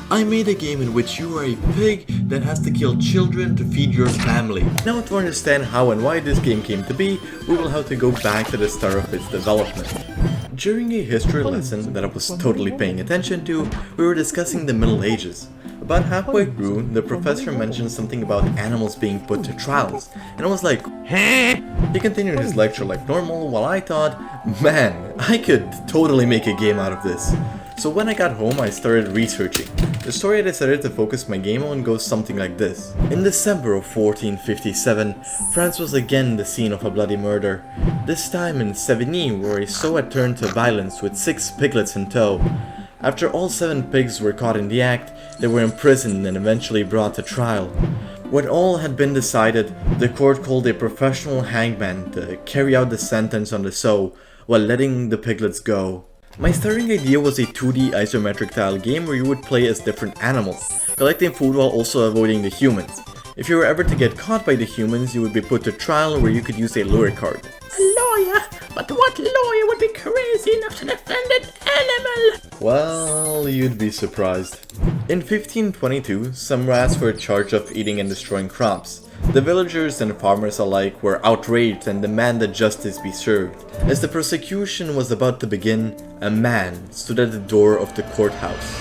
I made a game in which you are a pig that has to kill children to feed your family. Now to understand how and why this game came to be, we will have to go back to the start of its development. During a history lesson that I was totally paying attention to, we were discussing the Middle Ages. About halfway through, the professor mentioned something about animals being put to trials, and I was like, huh? He continued his lecture like normal, while I thought, man, I could totally make a game out of this. So when I got home, I started researching. The story I decided to focus my game on goes something like this. In December of 1457, France was again the scene of a bloody murder. This time in Savigny, where a sow had turned to violence with 6 piglets in tow. After all 7 pigs were caught in the act, they were imprisoned and eventually brought to trial. When all had been decided, the court called a professional hangman to carry out the sentence on the sow, while letting the piglets go. My starting idea was a 2D isometric tile game where you would play as different animals, collecting food while also avoiding the humans. If you were ever to get caught by the humans, you would be put to trial where you could use a lure card. A lawyer? But what lawyer would be crazy enough to defend an animal? Well, you'd be surprised. In 1522, some rats were charged of eating and destroying crops. The villagers and farmers alike were outraged and demanded justice be served. As the prosecution was about to begin, a man stood at the door of the courthouse.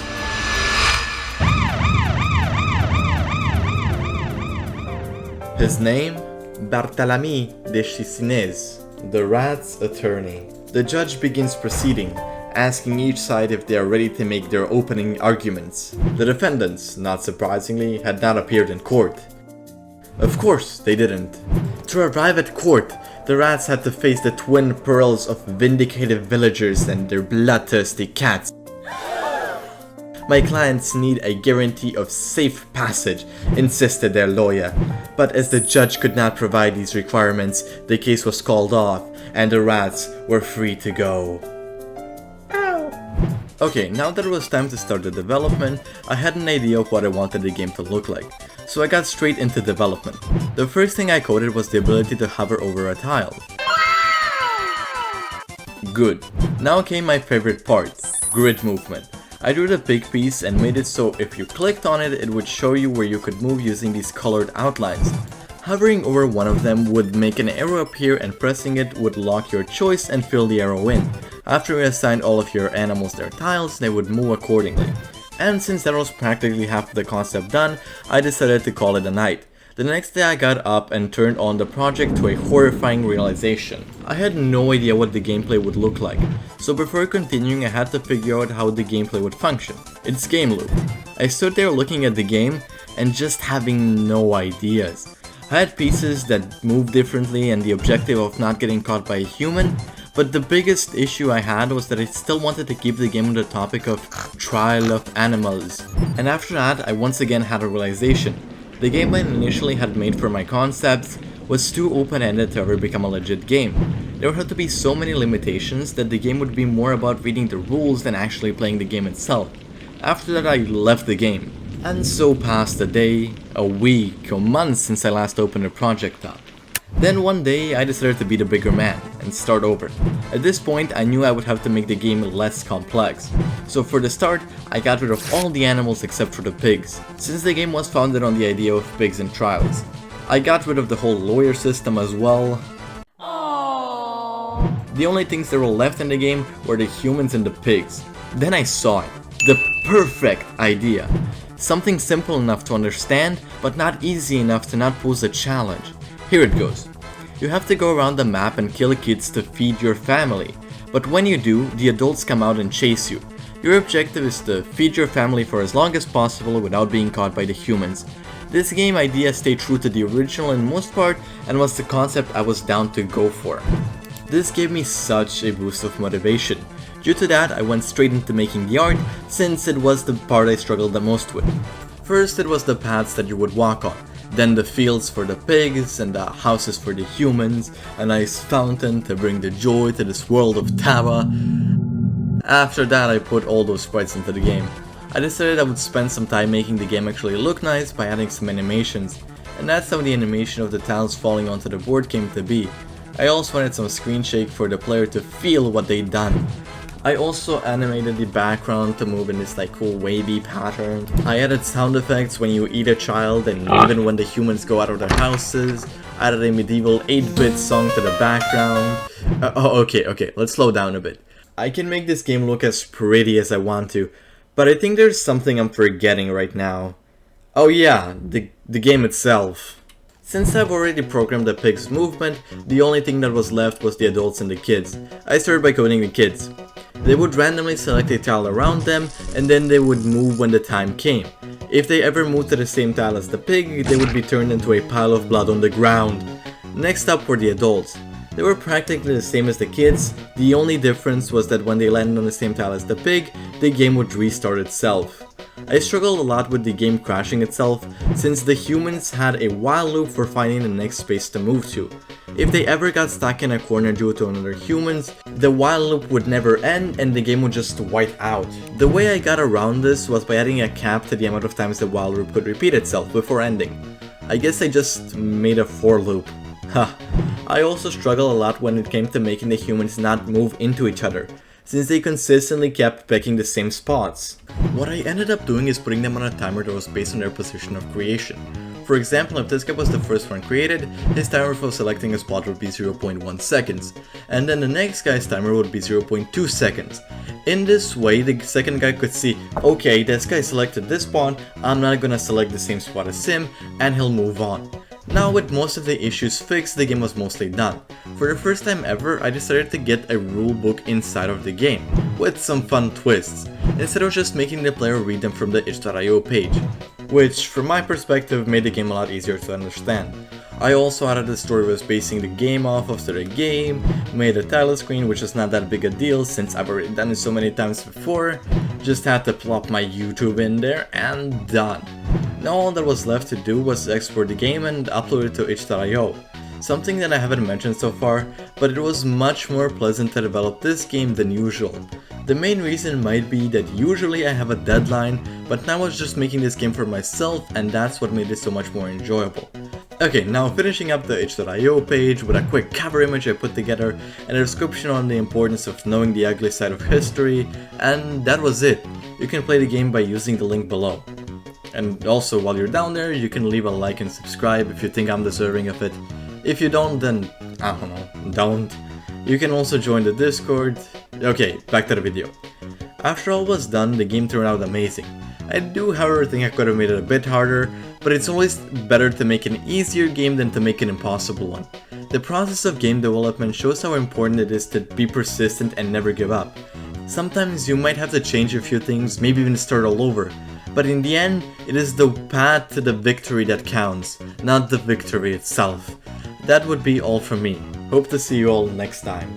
His name? Barthélemy de Chicines, the rat's attorney. The judge begins proceeding, asking each side if they are ready to make their opening arguments. The defendants, not surprisingly, had not appeared in court. Of course, they didn't. To arrive at court, the rats had to face the twin pearls of vindicative villagers and their bloodthirsty cats. My clients need a guarantee of safe passage, insisted their lawyer. But as the judge could not provide these requirements, the case was called off, and the rats were free to go. Okay, now that it was time to start the development, I had an idea of what I wanted the game to look like. So I got straight into development. The first thing I coded was the ability to hover over a tile. Good. Now came my favorite part, grid movement. I drew the big piece and made it so if you clicked on it, it would show you where you could move using these colored outlines. Hovering over one of them would make an arrow appear and pressing it would lock your choice and fill the arrow in. After you assigned all of your animals their tiles, they would move accordingly. And since that was practically half of the concept done, I decided to call it a night. The next day I got up and turned on the project to a horrifying realization. I had no idea what the gameplay would look like, so before continuing I had to figure out how the gameplay would function. It's game loop. I stood there looking at the game and just having no ideas. I had pieces that moved differently and the objective of not getting caught by a human, but the biggest issue I had was that I still wanted to keep the game on the topic of trial of animals. And after that I once again had a realization. The game I initially had made for my concepts was too open-ended to ever become a legit game. There had to be so many limitations that the game would be more about reading the rules than actually playing the game itself. After that I left the game. And so passed a day, a week, or months since I last opened the project up. Then one day I decided to be the bigger man and start over. At this point I knew I would have to make the game less complex. So for the start, I got rid of all the animals except for the pigs, since the game was founded on the idea of pigs in trials. I got rid of the whole lawyer system as well. Aww. The only things that were left in the game were the humans and the pigs. Then I saw it. The perfect idea. Something simple enough to understand, but not easy enough to not pose a challenge. Here it goes. You have to go around the map and kill kids to feed your family. But when you do, the adults come out and chase you. Your objective is to feed your family for as long as possible without being caught by the humans. This game idea stayed true to the original in most part and was the concept I was down to go for. This gave me such a boost of motivation. Due to that, I went straight into making the art, since it was the part I struggled the most with. First it was the paths that you would walk on, then the fields for the pigs and the houses for the humans, a nice fountain to bring the joy to this world of Tara. After that I put all those sprites into the game. I decided I would spend some time making the game actually look nice by adding some animations, and that's how the animation of the tiles falling onto the board came to be. I also wanted some screen shake for the player to feel what they'd done. I also animated the background to move in this like cool wavy pattern. I added sound effects when you eat a child and even when the humans go out of their houses. I added a medieval 8-bit song to the background. Okay, let's slow down a bit. I can make this game look as pretty as I want to, but I think there's something I'm forgetting right now. Oh yeah, the game itself. Since I've already programmed the pig's movement, the only thing that was left was the adults and the kids. I started by coding the kids. They would randomly select a tile around them, and then they would move when the time came. If they ever moved to the same tile as the pig, they would be turned into a pile of blood on the ground. Next up were the adults. They were practically the same as the kids. The only difference was that when they landed on the same tile as the pig, the game would restart itself. I struggled a lot with the game crashing itself, since the humans had a while loop for finding the next space to move to. If they ever got stuck in a corner due to another humans, the while loop would never end and the game would just wipe out. The way I got around this was by adding a cap to the amount of times the while loop could repeat itself before ending. I guess I just made a for loop. I also struggled a lot when it came to making the humans not move into each other, since they consistently kept picking the same spots. What I ended up doing is putting them on a timer that was based on their position of creation. For example, if this guy was the first one created, his timer for selecting a spot would be 0.1 seconds, and then the next guy's timer would be 0.2 seconds. In this way, the second guy could see, okay, this guy selected this spot, I'm not gonna select the same spot as him, and he'll move on. Now with most of the issues fixed, the game was mostly done. For the first time ever, I decided to get a rule book inside of the game, with some fun twists, instead of just making the player read them from the itch.io page, which from my perspective made the game a lot easier to understand. I also added the story was basing the game off of the game, made a title screen which is not that big a deal since I've already done it so many times before, just had to plop my YouTube in there and done. Now all that was left to do was export the game and upload it to itch.io. Something that I haven't mentioned so far, but it was much more pleasant to develop this game than usual. The main reason might be that usually I have a deadline, but now I was just making this game for myself and that's what made it so much more enjoyable. Okay, now finishing up the itch.io page with a quick cover image I put together and a description on the importance of knowing the ugly side of history, and that was it. You can play the game by using the link below. And also, while you're down there, you can leave a like and subscribe if you think I'm deserving of it. If you don't, then, I don't know, don't. You can also join the Discord. Okay, back to the video. After all was done, the game turned out amazing. I do however think I could have made it a bit harder, but it's always better to make an easier game than to make an impossible one. The process of game development shows how important it is to be persistent and never give up. Sometimes you might have to change a few things, maybe even start all over, but in the end, it is the path to the victory that counts, not the victory itself. That would be all from me. Hope to see you all next time.